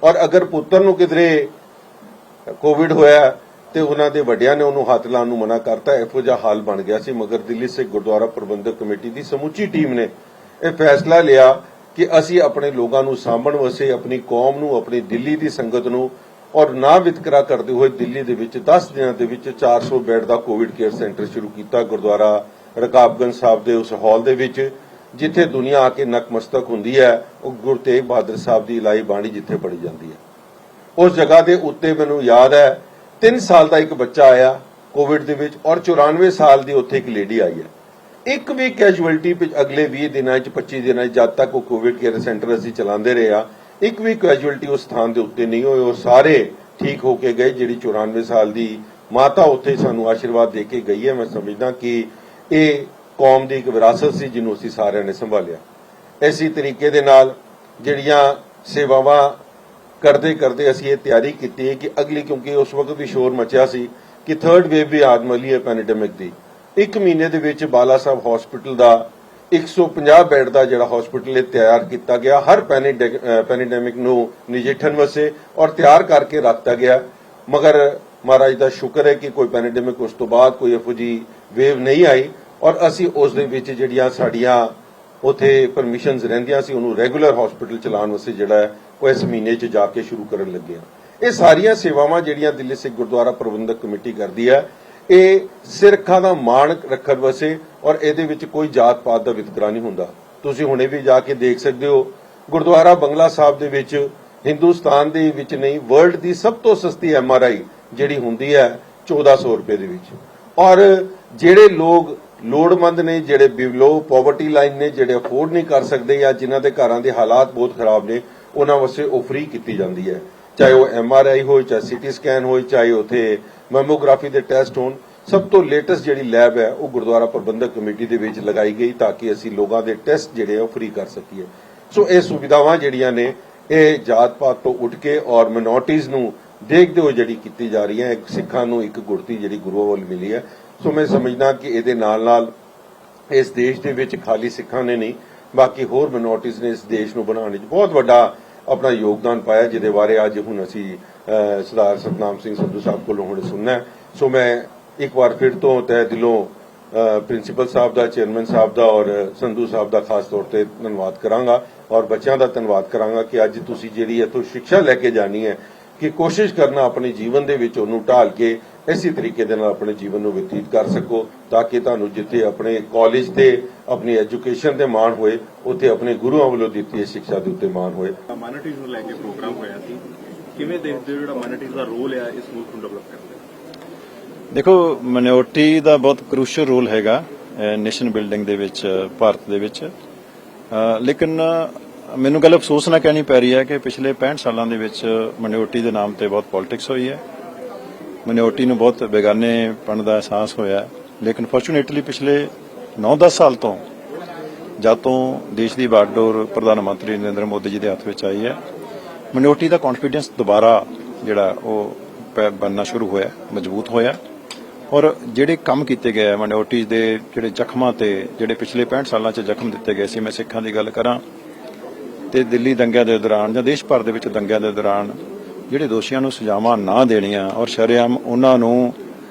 ਔਰ ਅਗਰ ਪੁੱਤਰ ਨੂੰ ਕਿਧਰੇ ਕੋਵਿਡ ਹੋਇਆ ਤੇ ਉਹਨਾਂ ਦੇ ਵੱਡਿਆਂ ਨੇ ਉਹਨੂੰ ਹੱਥ ਲਾਉਣ ਨੂੰ ਮਨਾ ਕਰਤਾ। ਇਹੋ ਜਿਹਾ ਹਾਲ ਬਣ ਗਿਆ ਸੀ। ਮਗਰ ਦਿੱਲੀ ਸਿੱਖ ਗੁਰਦੁਆਰਾ ਪ੍ਰਬੰਧਕ ਕਮੇਟੀ ਦੀ ਸਮੁੱਚੀ ਟੀਮ ਨੇ ਇਹ ਫੈਸਲਾ ਲਿਆ ਕਿ ਅਸੀਂ ਆਪਣੇ ਲੋਕਾਂ ਨੂੰ ਸਾਂਭਣ ਵਾਸਤੇ, ਆਪਣੀ ਕੌਮ ਨੂੰ, ਆਪਣੀ ਦਿੱਲੀ ਦੀ ਸੰਗਤ ਨੂੰ ਔਰ ਨਾ ਵਿਤਕਰਾ ਕਰਦੇ ਹੋਏ ਦਿੱਲੀ ਦੇ ਵਿੱਚ 10 ਦਿਨਾਂ ਦੇ ਵਿੱਚ 400 ਬੈੱਡ ਦਾ ਕੋਵਿਡ ਕੇਅਰ ਸੈਂਟਰ ਸ਼ੁਰੂ ਕੀਤਾ ਗੁਰਦੁਆਰਾ ਰਕਾਬਗੰਜ ਸਾਹਿਬ ਦੇ ਉਸ ਹਾਲ ਦੇ ਵਿੱਚ, ਜਿੱਥੇ ਦੁਨੀਆ ਆ ਕੇ ਨਕਮਸਤਕ ਹੁੰਦੀ ਹੈ। ਉਹ ਗੁਰੂ ਤੇਗ ਬਹਾਦਰ ਸਾਹਿਬ ਦੀ ਇਲਾਹੀ ਬਾਣੀ ਜਿੱਥੇ ਪੜ੍ਹੀ ਜਾਂਦੀ ਹੈ। ਉਸ ਜਗ੍ਹਾ ਦੇ ਉੱਤੇ ਮੈਨੂੰ ਯਾਦ ਹੈ 3 ਸਾਲ ਦਾ ਇੱਕ ਬੱਚਾ ਆਇਆ ਕੋਵਿਡ ਦੇ ਵਿੱਚ, ਔਰ 94 ਸਾਲ ਦੀ ਉੱਥੇ ਇੱਕ ਲੇਡੀ ਆਈ ਹੈ। ਇੱਕ ਵੀ ਕੈਜੂਅਲਟੀ ਅਗਲੇ 20 ਦਿਨਾਂ 'ਚ 25 ਦਿਨਾਂ 'ਚ ਜਦ ਤੱਕ ਉਹ ਕੋਵਿਡ ਕੇਅਰ ਸੈਂਟਰ ਅਸੀਂ ਚਲਾਉਂਦੇ ਰਹੇ ਆ, ਇੱਕ ਵੀ ਕੈਜੂਅਲਟੀ ਉਸ ਸਥਾਨ ਦੇ ਉੱਤੇ ਨਹੀਂ ਹੋਏ। ਉਹ ਸਾਰੇ ਠੀਕ ਹੋ ਕੇ ਗਏ। ਜਿਹੜੀ 94 ਸਾਲ ਦੀ ਮਾਤਾ ਉੱਥੇ ਸਾਨੂੰ ਆਸ਼ੀਰਵਾਦ ਦੇ ਕੇ ਗਈ ਹੈ। ਮੈਂ ਸਮਝਦਾ ਕਿ ਇਹ ਕੌਮ ਦੀ ਇੱਕ ਵਿਰਾਸਤ ਸੀ ਜਿਹਨੂੰ ਅਸੀਂ ਸਾਰਿਆਂ ਨੇ ਸੰਭਾਲਿਆ। ਇਸੇ ਤਰੀਕੇ ਦੇ ਨਾਲ ਜਿਹੜੀਆਂ ਸੇਵਾਵਾਂ ਕਰਦੇ ਕਰਦੇ ਅਸੀਂ ਇਹ ਤਿਆਰੀ ਕੀਤੀ ਹੈ ਕਿ ਅਗਲੀ, ਕਿਉਂਕਿ ਉਸ ਵਕਤ ਵੀ ਸ਼ੋਰ ਮਚਿਆ ਸੀ ਕਿ ਥਰਡ ਵੇਵ ਵੀ ਆਉਣ ਵਾਲੀ ਹੈ ਪੈਂਡੇਮਿਕ ਦੀ। 1 ਮਹੀਨੇ ਦੇ ਵਿੱਚ ਬਾਲਾ ਸਾਹਿਬ ਹਸਪੀਟਲ ਦਾ 150 ਬੈੱਡ ਦਾ ਜਿਹੜਾ ਹਸਪੀਟਲ ਤਿਆਰ ਕੀਤਾ ਗਿਆ, ਹਰ ਪੈਂਡੇਮਿਕ ਨੂੰ ਨਜਿੱਠਣ ਵਾਸਤੇ, ਔਰ ਤਿਆਰ ਕਰਕੇ ਰੱਖਤਾ ਗਿਆ। ਮਗਰ ਮਹਾਰਾਜ ਦਾ ਸ਼ੁਕਰ ਹੈ ਕਿ ਕੋਈ ਪੈਂਡੇਮਿਕ ਉਸ ਤੋਂ ਬਾਅਦ ਕੋਈ ਇਹੋ ਜਿਹੀ ਵੇਵ ਨਹੀਂ ਆਈ, ਔਰ ਅਸੀਂ ਉਸ ਦੇ ਵਿੱਚ ਜਿਹੜੀਆਂ ਸਾਡੀਆਂ ਉੱਥੇ ਪਰਮਿਸ਼ਨਸ ਰਹਿੰਦੀਆਂ ਸੀ ਉਹਨੂੰ ਰੈਗੂਲਰ ਹਸਪੀਟਲ ਚਲਾਉਣ ਵਾਸਤੇ ਜਿਹੜਾ ਹੈ ਉਹ ਇਸ ਮਹੀਨੇ 'ਚ ਜਾ ਕੇ ਸ਼ੁਰੂ ਕਰਨ ਲੱਗੇ ਹਾਂ। ਇਹ ਸਾਰੀਆਂ ਸੇਵਾਵਾਂ ਜਿਹੜੀਆਂ ਦਿੱਲੀ ਸਿੱਖ ਗੁਰਦੁਆਰਾ ਪ੍ਰਬੰਧਕ ਕਮੇਟੀ ਕਰਦੀ ਹੈ, ਇਹ ਸਿੱਖਾਂ ਦਾ ਮਾਣ ਰੱਖਣ ਵਾਸਤੇ, ਔਰ ਇਹਦੇ ਵਿੱਚ ਕੋਈ ਜਾਤ ਪਾਤ ਦਾ ਵਿਤਕਰਾ ਨਹੀਂ ਹੁੰਦਾ। ਤੁਸੀਂ ਹੁਣੇ ਵੀ ਜਾ ਕੇ ਦੇਖ ਸਕਦੇ ਹੋ ਗੁਰਦੁਆਰਾ ਬੰਗਲਾ ਸਾਹਿਬ ਦੇ ਵਿੱਚ ਹਿੰਦੁਸਤਾਨ ਦੇ ਵਿੱਚ ਨਹੀਂ, ਵਰਲਡ ਦੀ ਸਭ ਤੋਂ ਸਸਤੀ MRI ਜਿਹੜੀ ਹੁੰਦੀ ਹੈ 1400 ਰੁਪਏ ਦੇ ਵਿੱਚ, ਔਰ ਜਿਹੜੇ ਲੋਕ ਲੋੜਵੰਦ ਨੇ, ਜਿਹੜੇ ਬਿਲੋ ਪਾਵਰਟੀ ਲਾਈਨ ਨੇ, ਜਿਹੜੇ ਅਫੋਰਡ ਨਹੀਂ ਕਰ ਸਕਦੇ ਜਾਂ ਜਿਨ੍ਹਾਂ ਦੇ ਘਰਾਂ ਦੇ ਹਾਲਾਤ ਬਹੁਤ ਖਰਾਬ ਨੇ, ਉਹਨਾਂ ਵਾਸਤੇ ਉਹ ਫ੍ਰੀ ਕੀਤੀ ਜਾਂਦੀ ਹੈ। ਚਾਹੇ ਉਹ MRI ਹੋਏ, ਚਾਹੇ CT ਸਕੈਨ ਹੋਏ, ਚਾਹੇ ਉੱਥੇ ਮੈਮੋਗ੍ਰਾਫੀ ਦੇ ਟੈਸਟ ਹੋਣ। ਸਭ ਤੋਂ ਲੇਟੈਸਟ ਜਿਹੜੀ ਲੈਬ ਹੈ ਉਹ ਗੁਰਦੁਆਰਾ ਪ੍ਰਬੰਧਕ ਕਮੇਟੀ ਦੇ ਵਿੱਚ ਲਗਾਈ ਗਈ ਤਾਂ ਕਿ ਅਸੀਂ ਲੋਕਾਂ ਦੇ ਟੈਸਟ ਜਿਹੜੇ ਉਹ ਫ੍ਰੀ ਕਰ ਸਕੀਏ। ਸੋ ਇਹ ਸੁਵਿਧਾਵਾਂ ਜਿਹੜੀਆਂ ਨੇ ਇਹ ਜਾਤ ਪਾਤ ਤੋਂ ਉੱਠ ਕੇ ਔਰ ਮਿਨੋਰਟੀਜ਼ ਨੂੰ ਦੇਖਦੇ ਹੋਏ ਜਿਹੜੀ ਕੀਤੀ ਜਾ ਰਹੀ ਹੈ, ਇੱਕ ਸਿੱਖਾਂ ਨੂੰ ਇੱਕ ਗੁੜਤੀ ਜਿਹੜੀ ਗੁਰੂਆਂ ਵੱਲ ਮਿਲੀ ਹੈ। ਸੋ ਮੈਂ ਸਮਝਦਾ ਕਿ ਇਹਦੇ ਨਾਲ ਨਾਲ ਇਸ ਦੇਸ਼ ਦੇ ਵਿੱਚ ਖਾਲੀ ਸਿੱਖਾਂ ਨੇ ਨਹੀਂ, ਬਾਕੀ ਹੋਰ ਮਿਨੋਰਟੀਜ਼ ਨੇ ਇਸ ਦੇਸ਼ ਨੂੰ ਬਣਾਉਣ ਵਿੱਚ ਬਹੁਤ ਵੱਡਾ ਆਪਣਾ ਯੋਗਦਾਨ ਪਾਇਆ, ਜਿਹਦੇ ਬਾਰੇ ਅੱਜ ਹੁਣ ਅਸੀਂ ਸਰਦਾਰ ਸਤਨਾਮ ਸਿੰਘ ਸੰਧੂ ਸਾਹਿਬ ਕੋਲੋਂ ਹੁਣ ਸੁਣਨਾ। ਸੋ ਮੈਂ ਇੱਕ ਵਾਰ ਫਿਰ ਤੋਂ ਤਹਿ ਦਿਲੋਂ ਪ੍ਰਿੰਸੀਪਲ ਸਾਹਿਬ ਦਾ, ਚੇਅਰਮੈਨ ਸਾਹਿਬ ਦਾ ਔਰ ਸੰਧੂ ਸਾਹਿਬ ਦਾ ਖਾਸ ਤੌਰ ਤੇ ਧੰਨਵਾਦ ਕਰਾਂਗਾ, ਔਰ ਬੱਚਿਆਂ ਦਾ ਧੰਨਵਾਦ ਕਰਾਂਗਾ ਕਿ ਅੱਜ ਤੁਸੀਂ ਜਿਹੜੀ ਇੱਥੋਂ ਸਿੱਖਿਆ ਲੈ ਕੇ ਜਾਣੀ ਹੈ ਕਿ ਕੋਸ਼ਿਸ਼ ਕਰਨਾ ਆਪਣੇ ਜੀਵਨ ਦੇ ਵਿੱਚ ਉਹਨੂੰ ਢਾਲ ਕੇ ਇਸੇ ਤਰੀਕੇ ਦੇ ਨਾਲ ਆਪਣੇ ਜੀਵਨ ਨੂੰ ਬਤੀਤ ਕਰ ਸਕੋ, ਤਾਂ ਕਿ ਤੁਹਾਨੂੰ ਜਿੱਥੇ ਆਪਣੇ ਕਾਲਜ ਤੇ ਆਪਣੀ ਐਜੂਕੇਸ਼ਨ ਤੇ ਮਾਣ ਹੋਏ, ਉੱਥੇ ਆਪਣੇ ਗੁਰੂਆਂ ਵੱਲੋਂ ਦਿੱਤੀ ਸਿੱਖਿਆ ਦੇ ਉੱਤੇ ਮਾਣ ਹੋਏ। ਮਾਈਨੋਰਟੀਜ਼ ਨੂੰ ਲੈ ਕੇ ਪ੍ਰੋਗਰਾਮ ਹੋਇਆ ਸੀ, ਕਿਵੇਂ ਦੇਖਦੇ ਹੋ ਜਿਹੜਾ ਮਾਈਨੋਰਟੀਜ਼ ਦਾ ਰੋਲ ਹੈ ਇਸ ਮੁਲਕ ਨੂੰ ਡਿਵੈਲਪ ਕਰਨ ਦੇ? ਦੇਖੋ, ਮਾਈਨੋਰਟੀ ਦਾ ਬਹੁਤ ਕ੍ਰੂਸ਼ੀਅਲ ਰੋਲ ਹੈਗਾ ਨੇਸ਼ਨ ਬਿਲਡਿੰਗ ਦੇ ਵਿੱਚ ਭਾਰਤ ਦੇ ਵਿੱਚ, ਲੇਕਿਨ ਮੈਨੂੰ ਗੱਲ ਅਫਸੋਸ ਨਾਲ ਕਹਿਣੀ ਪੈ ਰਹੀ ਹੈ ਕਿ ਪਿਛਲੇ 65 ਸਾਲਾਂ ਦੇ ਵਿੱਚ ਮਾਈਨੋਰਟੀ ਦੇ ਨਾਮ ਤੇ ਬਹੁਤ ਪੋਲਿਟਿਕਸ ਹੋਈ ਹੈ। ਮਾਈਨੋਰਟੀ ਨੂੰ ਬਹੁਤ ਬੇਗਾਨੇਪਣ ਦਾ ਅਹਿਸਾਸ ਹੋਇਆ, ਲੇਕਿਨ ਫੋਰਚੂਨੇਟਲੀ ਪਿਛਲੇ 9-10 ਸਾਲ ਤੋਂ ਜਦ ਤੋਂ ਦੇਸ਼ ਦੀ ਬਾਗਡੋਰ ਪ੍ਰਧਾਨ ਮੰਤਰੀ ਨਰਿੰਦਰ ਮੋਦੀ ਜੀ ਦੇ ਹੱਥ ਵਿੱਚ ਆਈ ਹੈ, ਮਾਈਨੋਰਟੀ ਦਾ ਕੌਨਫੀਡੈਂਸ ਦੁਬਾਰਾ ਜਿਹੜਾ ਉਹ ਬਣਨਾ ਸ਼ੁਰੂ ਹੋਇਆ, ਮਜ਼ਬੂਤ ਹੋਇਆ, ਔਰ ਜਿਹੜੇ ਕੰਮ ਕੀਤੇ ਗਏ ਮਾਈਨੋਰਟੀ ਦੇ ਜਿਹੜੇ ਜ਼ਖਮਾਂ ਤੇ ਜਿਹੜੇ ਪਿਛਲੇ 65 ਸਾਲਾਂ 'ਚ ਜ਼ਖਮ ਦਿੱਤੇ ਗਏ ਸੀ, ਮੈਂ ਸਿੱਖਾਂ ਦੀ ਗੱਲ ਕਰਾਂ ਤੇ ਦਿੱਲੀ ਦੰਗਿਆਂ ਦੇ ਦੌਰਾਨ ਜਾਂ ਦੇਸ਼ ਭਰ ਦੇ ਵਿੱਚ ਦੰਗਿਆਂ ਦੇ ਦੌਰਾਨ ਜਿਹੜੇ ਦੋਸ਼ੀਆਂ ਨੂੰ ਸਜ਼ਾਵਾਂ ਨਾ ਦੇਣੀਆਂ ਔਰ ਸ਼ਰੇਆਮ ਉਹਨਾਂ ਨੂੰ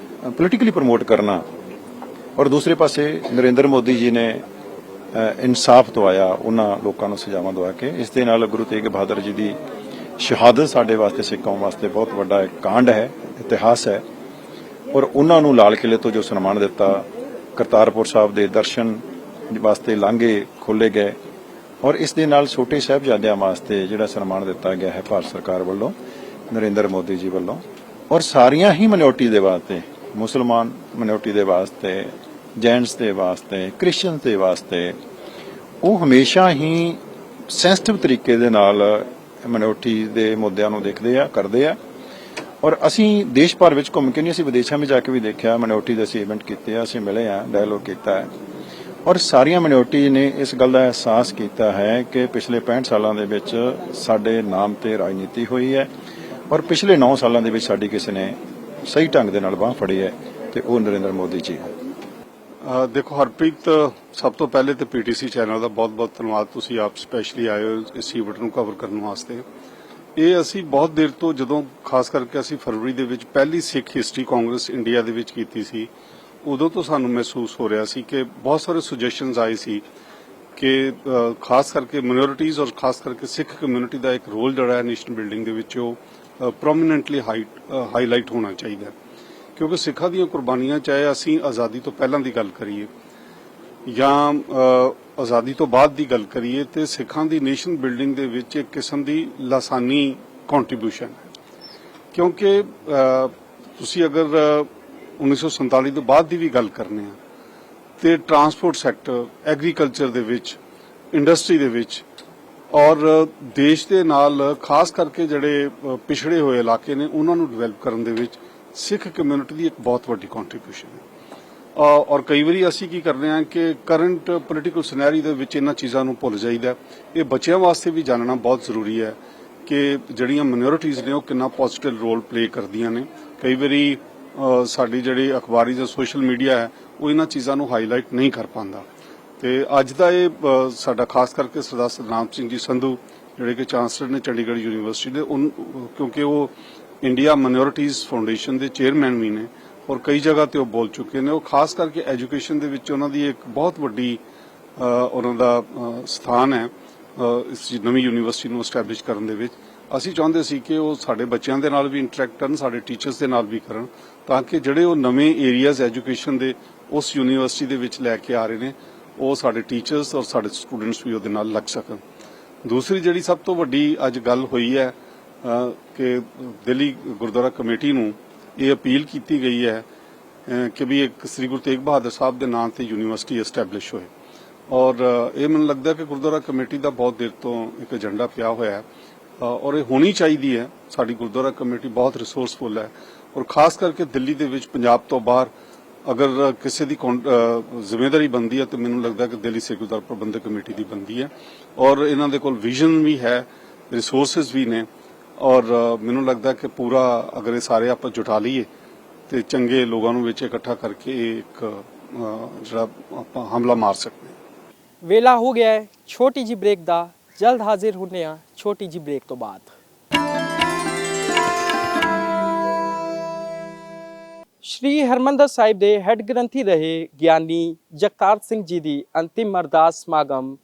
ਪੋਲੀਟੀਕਲੀ ਪ੍ਰਮੋਟ ਕਰਨਾ, ਔਰ ਦੂਸਰੇ ਪਾਸੇ ਨਰਿੰਦਰ ਮੋਦੀ ਜੀ ਨੇ ਇਨਸਾਫ ਦਵਾਇਆ ਉਹਨਾਂ ਲੋਕਾਂ ਨੂੰ ਸਜ਼ਾਵਾਂ ਦਵਾ ਕੇ। ਇਸ ਦੇ ਨਾਲ ਗੁਰੂ ਤੇਗ ਬਹਾਦਰ ਜੀ ਦੀ ਸ਼ਹਾਦਤ ਸਾਡੇ ਵਾਸਤੇ, ਸਿੱਖ ਕੌਮ ਵਾਸਤੇ ਬਹੁਤ ਵੱਡਾ ਇੱਕ ਕਾਂਡ ਹੈ, ਇਤਿਹਾਸ ਹੈ, ਔਰ ਉਹਨਾਂ ਨੂੰ ਲਾਲ ਕਿਲੇ ਤੋਂ ਜੋ ਸਨਮਾਨ ਦਿੱਤਾ, ਕਰਤਾਰਪੁਰ ਸਾਹਿਬ ਦੇ ਦਰਸ਼ਨ ਵਾਸਤੇ ਲਾਂਘੇ ਖੋਲ੍ਹੇ ਗਏ, ਔਰ ਇਸ ਦੇ ਨਾਲ ਛੋਟੇ ਸਾਹਿਬਜ਼ਾਦਿਆਂ ਵਾਸਤੇ ਜਿਹੜਾ ਸਨਮਾਨ ਦਿੱਤਾ ਗਿਆ ਹੈ ਭਾਰਤ ਸਰਕਾਰ ਵੱਲੋਂ, ਨਰਿੰਦਰ ਮੋਦੀ ਜੀ ਵੱਲੋਂ, ਔਰ ਸਾਰੀਆਂ ਹੀ ਮਾਈਨੋਰਟੀ ਦੇ ਵਾਸਤੇ ਮੁਸਲਮਾਨ ਮਿਨੋਰਟੀ ਦੇ ਵਾਸਤੇ, ਜੈਨਸ ਦੇ ਵਾਸਤੇ, ਕ੍ਰਿਸਚੀਅਨ ਦੇ ਵਾਸਤੇ, ਉਹ ਹਮੇਸ਼ਾ ਹੀ ਸੈਂਸਿਟਿਵ ਤਰੀਕੇ ਦੇ ਨਾਲ ਮਿਨੋਰਟੀ ਦੇ ਮੁੱਦਿਆਂ ਨੂੰ ਦੇਖਦੇ ਆ, ਕਰਦੇ ਆ। ਔਰ ਅਸੀਂ ਦੇਸ਼ ਭਰ ਵਿੱਚ ਘੁੰਮ ਕੇ ਨਹੀਂ, ਅਸੀਂ ਵਿਦੇਸ਼ਾਂ ਵਿੱਚ ਜਾ ਕੇ ਵੀ ਦੇਖਿਆ, ਮਿਨੋਰਟੀ ਦੇ ਅਸੀਂ ਇਵੈਂਟ ਕੀਤੇ ਆ, ਅਸੀਂ ਮਿਲੇ ਆ, ਡਾਇਲੋਗ ਕੀਤਾ ਹੈ। ਔਰ ਸਾਰੀਆਂ ਮਿਨੋਰਟੀ ਨੇ ਇਸ ਗੱਲ ਦਾ ਅਹਿਸਾਸ ਕੀਤਾ ਹੈ ਕਿ ਪਿਛਲੇ 65 ਸਾਲਾਂ ਦੇ ਵਿੱਚ ਸਾਡੇ ਨਾਮ ਤੇ ਰਾਜਨੀਤੀ ਹੋਈ ਹੈ ਔਰ ਪਿਛਲੇ 9 ਸਾਲਾਂ ਦੇ ਵਿੱਚ ਸਾਡੀ ਕਿਸੇ ਨੇ ਸਹੀ ਢੰਗ ਦੇ ਨਾਲ ਬਾਂਹ ਫੜੀ ਹੈ ਤੇ ਉਹ ਨਰਿੰਦਰ ਮੋਦੀ ਜੀ ਹੈ। ਦੇਖੋ ਹਰਪ੍ਰੀਤ, ਸਭ ਤੋਂ ਪਹਿਲੇ ਤੇ ਪੀਟੀਸੀ ਚੈਨਲ ਦਾ ਬਹੁਤ-ਬਹੁਤ ਧੰਨਵਾਦ, ਤੁਸੀਂ ਆਪ ਸਪੈਸ਼ਲੀ ਆਏ ਹੋ ਇਸ ਈਵੈਂਟ ਨੂੰ ਕਵਰ ਕਰਨ ਵਾਸਤੇ। ਇਹ ਅਸੀਂ ਬਹੁਤ ਦੇਰ ਤੋਂ, ਜਦੋਂ ਖਾਸ ਕਰਕੇ ਅਸੀਂ ਫਰਵਰੀ ਦੇ ਵਿੱਚ ਪਹਿਲੀ ਸਿੱਖ ਹਿਸਟਰੀ ਕਾਂਗਰਸ ਇੰਡੀਆ ਦੇ ਵਿੱਚ ਕੀਤੀ ਸੀ, ਉਦੋਂ ਤੋਂ ਸਾਨੂੰ ਮਹਿਸੂਸ ਹੋ ਰਿਹਾ ਸੀ ਕਿ ਬਹੁਤ ਸਾਰੇ ਸੁਜੈਸ਼ਨਸ ਆਏ ਸੀ ਕਿ ਖਾਸ ਕਰਕੇ ਮਿਨੋਰਿਟੀਜ਼ ਔਰ ਖਾਸ ਕਰਕੇ ਸਿੱਖ ਕਮਿਊਨਿਟੀ ਦਾ ਇੱਕ ਰੋਲ ਜਿਹੜਾ ਹੈ ਨੇਸ਼ਨ ਬਿਲਡਿੰਗ ਦੇ ਵਿੱਚ ਉਹ ਪ੍ਰੋਮੀਨੈਂਟਲੀ ਹਾਈਲਾਈਟ ਹੋਣਾ ਚਾਹੀਦਾ, ਕਿਉਂਕਿ ਸਿੱਖਾਂ ਦੀਆਂ ਕੁਰਬਾਨੀਆਂ, ਚਾਹੇ ਅਸੀਂ ਆਜ਼ਾਦੀ ਤੋਂ ਪਹਿਲਾਂ ਦੀ ਗੱਲ ਕਰੀਏ ਜਾਂ ਆਜ਼ਾਦੀ ਤੋਂ ਬਾਅਦ ਦੀ ਗੱਲ ਕਰੀਏ, ਤੇ ਸਿੱਖਾਂ ਦੀ ਨੇਸ਼ਨ ਬਿਲਡਿੰਗ ਦੇ ਵਿੱਚ ਇੱਕ ਕਿਸਮ ਦੀ ਲਾਸਾਨੀ ਕੰਟਰੀਬਿਊਸ਼ਨ ਹੈ। ਕਿਉਂਕਿ ਤੁਸੀਂ ਅਗਰ 1947 ਤੋਂ ਬਾਅਦ ਦੀ ਵੀ ਗੱਲ ਕਰਨੇ ਆ ਤੇ ਟਰਾਂਸਪੋਰਟ ਸੈਕਟਰ, ਐਗਰੀਕਲਚਰ ਦੇ ਵਿੱਚ, ਇੰਡਸਟਰੀ ਦੇ ਵਿੱਚ ਔਰ ਦੇਸ਼ ਦੇ ਨਾਲ ਖਾਸ ਕਰਕੇ ਜਿਹੜੇ ਪਿਛੜੇ ਹੋਏ ਇਲਾਕੇ ਨੇ ਉਹਨਾਂ ਨੂੰ ਡਿਵੈਲਪ ਕਰਨ ਦੇ ਵਿੱਚ ਸਿੱਖ ਕਮਿਊਨਿਟੀ ਦੀ ਇੱਕ ਬਹੁਤ ਵੱਡੀ ਕੰਟਰੀਬਿਊਸ਼ਨ ਹੈ। ਔਰ ਕਈ ਵਾਰੀ ਅਸੀਂ ਕੀ ਕਰਦੇ ਹਾਂ ਕਿ ਕਰੰਟ ਪੋਲੀਟੀਕਲ ਸਿਨੈਰੀਓ ਦੇ ਵਿੱਚ ਇਹਨਾਂ ਚੀਜ਼ਾਂ ਨੂੰ ਭੁੱਲ ਜਾਈਦਾ। ਇਹ ਬੱਚਿਆਂ ਵਾਸਤੇ ਵੀ ਜਾਣਨਾ ਬਹੁਤ ਜ਼ਰੂਰੀ ਹੈ ਕਿ ਜਿਹੜੀਆਂ ਮਿਨੋਰਿਟੀਜ਼ ਨੇ ਉਹ ਕਿੰਨਾ ਪੋਜ਼ਿਟਿਵ ਰੋਲ ਪਲੇ ਕਰਦੀਆਂ ਨੇ। ਕਈ ਵਾਰੀ ਸਾਡੀ ਜਿਹੜੀ ਅਖਬਾਰੀ ਜਾਂ ਸੋਸ਼ਲ ਮੀਡੀਆ ਹੈ ਉਹ ਇਹਨਾਂ ਚੀਜ਼ਾਂ ਨੂੰ ਹਾਈਲਾਈਟ ਨਹੀਂ ਕਰ ਪਾਉਂਦਾ। ਤੇ ਅੱਜ ਦਾ ਇਹ ਸਾਡਾ ਖਾਸ ਕਰਕੇ ਸਰਦਾਰ ਸਤਨਾਮ ਸਿੰਘ ਜੀ ਸੰਧੂ ਜਿਹੜੇ ਕਿ ਚਾਂਸਲਰ ਨੇ ਚੰਡੀਗੜ੍ਹ ਯੂਨੀਵਰਸਿਟੀ ਦੇ, ਕਿਉਂਕਿ ਉਹ ਇੰਡੀਆ ਮਿਨੋਰਿਟੀਜ਼ ਫਾਊਂਡੇਸ਼ਨ ਦੇ ਚੇਅਰਮੈਨ ਵੀ ਨੇ ਔਰ ਕਈ ਜਗ੍ਹਾ ਤੇ ਉਹ ਬੋਲ ਚੁੱਕੇ ਨੇ। ਉਹ ਖਾਸ ਕਰਕੇ ਐਜੂਕੇਸ਼ਨ ਦੇ ਵਿੱਚ ਉਹਨਾਂ ਦੀ ਇੱਕ ਬਹੁਤ ਵੱਡੀ ਉਹਨਾਂ ਦਾ ਸਥਾਨ ਹੈ ਇਸ ਨਵੀਂ ਯੂਨੀਵਰਸਿਟੀ ਨੂੰ ਐਸਟੈਬਲਿਸ਼ ਕਰਨ ਦੇ ਵਿੱਚ। ਅਸੀਂ ਚਾਹੁੰਦੇ ਸੀ ਕਿ ਉਹ ਸਾਡੇ ਬੱਚਿਆਂ ਦੇ ਨਾਲ ਵੀ ਇੰਟਰੈਕਟ ਕਰਨ, ਸਾਡੇ ਟੀਚਰਸ ਦੇ ਨਾਲ ਵੀ ਕਰਨ, ਤਾਂ ਕਿ ਜਿਹੜੇ ਉਹ ਨਵੇਂ ਏਰੀਆਜ਼ ਐਜੂਕੇਸ਼ਨ ਦੇ ਉਸ ਯੂਨੀਵਰਸਿਟੀ ਦੇ ਵਿੱਚ ਲੈ ਕੇ ਆ ਰਹੇ ਨੇ ਉਹ ਸਾਡੇ ਟੀਚਰਸ ਔਰ ਸਾਡੇ ਸਟੂਡੈਂਟਸ ਵੀ ਉਹਦੇ ਨਾਲ ਲੱਗ ਸਕਣ। ਦੂਸਰੀ ਜਿਹੜੀ ਸਭ ਤੋਂ ਵੱਡੀ ਅੱਜ ਗੱਲ ਹੋਈ ਹੈ ਕਿ ਦਿੱਲੀ ਗੁਰਦੁਆਰਾ ਕਮੇਟੀ ਨੂੰ ਇਹ ਅਪੀਲ ਕੀਤੀ ਗਈ ਹੈ ਕਿ ਵੀ ਇੱਕ ਸ੍ਰੀ ਗੁਰੂ ਤੇਗ ਬਹਾਦਰ ਸਾਹਿਬ ਦੇ ਨਾਂ ਤੇ ਯੂਨੀਵਰਸਿਟੀ ਐਸਟੈਬਲਿਸ਼ ਹੋਏ। ਔਰ ਇਹ ਮੈਨੂੰ ਲੱਗਦਾ ਕਿ ਗੁਰਦੁਆਰਾ ਕਮੇਟੀ ਦਾ ਬਹੁਤ ਦੇਰ ਤੋਂ ਇੱਕ ਏਜੰਡਾ ਪਿਆ ਹੋਇਆ ਹੈ ਔਰ ਇਹ ਹੋਣੀ ਚਾਹੀਦੀ ਹੈ। ਸਾਡੀ ਗੁਰਦੁਆਰਾ ਕਮੇਟੀ ਬਹੁਤ ਰਿਸੋਰਸਫੁਲ ਹੈ ਔਰ ਖਾਸ ਕਰਕੇ ਦਿੱਲੀ ਦੇ ਵਿੱਚ, ਪੰਜਾਬ ਤੋਂ ਬਾਹਰ ਅਗਰ ਕਿਸੇ ਦੀ ਜ਼ਿੰਮੇਵਾਰੀ ਬਣਦੀ ਹੈ ਤਾਂ ਮੈਨੂੰ ਲੱਗਦਾ ਕਿ ਦਿੱਲੀ ਸਿੱਖ ਗੁਰਦੁਆਰਾ ਪ੍ਰਬੰਧਕ ਕਮੇਟੀ ਦੀ ਬਣਦੀ ਹੈ ਔਰ ਇਹਨਾਂ ਦੇ ਕੋਲ ਵਿਜ਼ਨ ਵੀ ਹੈ, ਰਿਸੋਰਸਸ ਵੀ ਨੇ ਔਰ ਮੈਨੂੰ ਲੱਗਦਾ ਕਿ ਪੂਰਾ ਅਗਰ ਇਹ ਸਾਰੇ ਆਪਾਂ ਜੁਟਾ ਲਈਏ ਤੇ ਚੰਗੇ ਲੋਕਾਂ ਨੂੰ ਵਿੱਚ ਇਕੱਠਾ ਕਰਕੇ ਇੱਕ ਜਿਹੜਾ ਆਪਾਂ ਹਮਲਾ ਮਾਰ ਸਕਦੇ ਹਾਂ। ਵੇਲਾ ਹੋ ਗਿਆ ਹੈ ਛੋਟੀ ਜੀ ਬ੍ਰੇਕ ਦਾ। ਜਲਦ ਹਾਜ਼ਰ ਹੁੰਦੇ ਹਾਂ ਛੋਟੀ ਜੀ ਬ੍ਰੇਕ ਤੋਂ ਬਾਅਦ। ਸ਼੍ਰੀ ਹਰਮੰਦਰ ਸਾਹਿਬ ਦੇ ਹੈੱਡ ਗ੍ਰੰਥੀ ਰਹੇ ਗਿਆਨੀ ਜਗਤਾਰ ਸਿੰਘ ਜੀ ਦੀ ਅੰਤਿਮ ਅਰਦਾਸ ਸਮਾਗਮ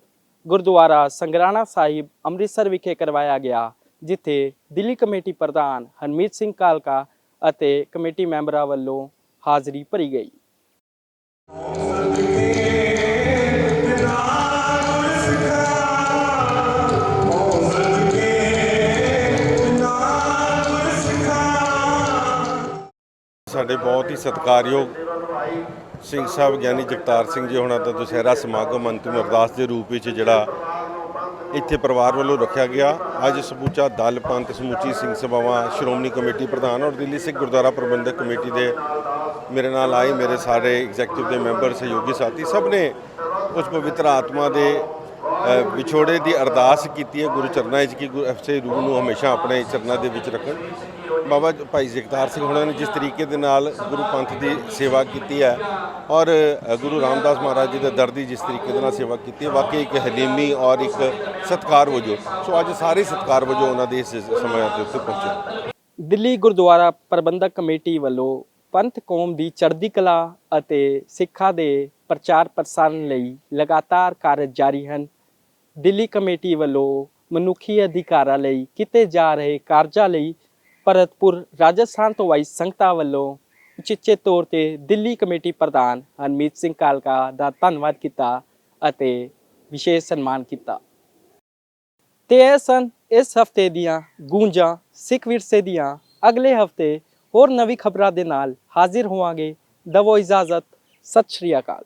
ਗੁਰਦੁਆਰਾ ਸੰਗਰਾਣਾ ਸਾਹਿਬ ਅੰਮ੍ਰਿਤਸਰ ਵਿਖੇ ਕਰਵਾਇਆ ਗਿਆ, ਜਿੱਥੇ ਦਿੱਲੀ ਕਮੇਟੀ ਪ੍ਰਧਾਨ ਹਰਮੀਤ ਸਿੰਘ ਕਾਲਕਾ ਅਤੇ ਕਮੇਟੀ ਮੈਂਬਰਾਂ ਵੱਲੋਂ ਹਾਜ਼ਰੀ ਭਰੀ ਗਈ। ਸਾਡੇ ਬਹੁਤ ਹੀ ਸਤਿਕਾਰਯੋਗ ਸਿੰਘ ਸਾਹਿਬ ਗਿਆਨੀ ਜਗਤਾਰ ਸਿੰਘ ਜੀ ਹੁਣਾਂ ਦਾ ਦੁਸਹਿਰਾ ਸਮਾਗਮ ਅੰਤਿਮ ਅਰਦਾਸ ਦੇ ਰੂਪ ਵਿੱਚ ਜਿਹੜਾ ਇੱਥੇ ਪਰਿਵਾਰ ਵੱਲੋਂ ਰੱਖਿਆ ਗਿਆ। ਅੱਜ ਸਮੁੱਚਾ ਦਲ ਪੰਥ, ਸਮੁੱਚੀ ਸਿੰਘ ਸਭਾਵਾਂ, ਸ਼੍ਰੋਮਣੀ ਕਮੇਟੀ ਪ੍ਰਧਾਨ ਔਰ ਦਿੱਲੀ ਸਿੱਖ ਗੁਰਦੁਆਰਾ ਪ੍ਰਬੰਧਕ ਕਮੇਟੀ ਦੇ ਮੇਰੇ ਨਾਲ ਆਏ ਮੇਰੇ ਸਾਰੇ ਐਗਜ਼ੈਕਟਿਵ ਦੇ ਮੈਂਬਰ, ਸਹਿਯੋਗੀ ਸਾਥੀ, ਸਭ ਨੇ ਉਸ ਪਵਿੱਤਰ ਆਤਮਾ ਦੇ ਵਿਛੋੜੇ ਦੀ ਅਰਦਾਸ ਕੀਤੀ ਹੈ ਗੁਰੂ ਚਰਨਾਂ 'ਚ ਕਿ ਐਸੇ ਰੂਹ ਨੂੰ ਹਮੇਸ਼ਾ ਆਪਣੇ ਚਰਨਾਂ ਦੇ ਵਿੱਚ ਰੱਖਣ। ਬਾਬਾ ਭਾਈ ਜਗਤਾਰ ਸਿੰਘ ਹੁਣਾਂ ਨੇ ਜਿਸ ਤਰੀਕੇ ਦੇ ਨਾਲ ਗੁਰੂ ਪੰਥ ਦੀ ਸੇਵਾ ਕੀਤੀ ਹੈ ਔਰ ਗੁਰੂ ਰਾਮਦਾਸ ਮਹਾਰਾਜ ਜੀ ਦੇ ਦਰ ਦੀ ਜਿਸ ਤਰੀਕੇ ਦੇ ਨਾਲ ਸੇਵਾ ਕੀਤੀ ਹੈ, ਵਾਕਈ ਇੱਕ ਹਲੀਮੀ ਔਰ ਇੱਕ ਸਤਿਕਾਰ ਵਜੋਂ, ਸੋ ਅੱਜ ਸਾਰੇ ਸਤਿਕਾਰ ਵਜੋਂ ਉਹਨਾਂ ਦੇ ਇਸ ਸਮੇਂ ਦੇ ਉੱਤੇ ਪਹੁੰਚੇ। ਦਿੱਲੀ ਗੁਰਦੁਆਰਾ ਪ੍ਰਬੰਧਕ ਕਮੇਟੀ ਵੱਲੋਂ ਪੰਥ ਕੌਮ ਦੀ ਚੜ੍ਹਦੀ ਕਲਾ ਅਤੇ ਸਿੱਖਾਂ ਦੇ ਪ੍ਰਚਾਰ ਪ੍ਰਸਾਰਨ ਲਈ ਲਗਾਤਾਰ ਕਾਰਜ ਜਾਰੀ ਹਨ। ਦਿੱਲੀ ਕਮੇਟੀ ਵੱਲੋਂ ਮਨੁੱਖੀ ਅਧਿਕਾਰਾਂ ਲਈ ਕੀਤੇ ਜਾ ਰਹੇ ਕਾਰਜਾਂ ਲਈ ਭਰਤਪੁਰ ਰਾਜਸਥਾਨ ਤੋਂ ਆਈ ਸੰਗਤਾਂ ਵੱਲੋਂ ਉਚੇਚੇ ਤੌਰ ਤੇ ਦਿੱਲੀ ਕਮੇਟੀ ਪ੍ਰਧਾਨ ਹਰਮੀਤ ਸਿੰਘ ਕਾਲਕਾ ਦਾ ਧੰਨਵਾਦ ਕੀਤਾ ਅਤੇ ਵਿਸ਼ੇਸ਼ ਸਨਮਾਨ ਕੀਤਾ। ਤੇ ਇਹ ਸਨ ਇਸ ਹਫ਼ਤੇ ਦੀਆਂ ਗੂੰਜਾਂ ਸਿੱਖ ਵਿਰਸੇ ਦੀਆਂ। ਅਗਲੇ ਹਫ਼ਤੇ ਹੋਰ ਨਵੀਂ ਖਬਰਾਂ ਦੇ ਨਾਲ ਹਾਜ਼ਰ ਹੋਵਾਂਗੇ। ਦਵੋ ਇਜਾਜ਼ਤ। ਸਤਿ ਸ਼੍ਰੀ ਅਕਾਲ।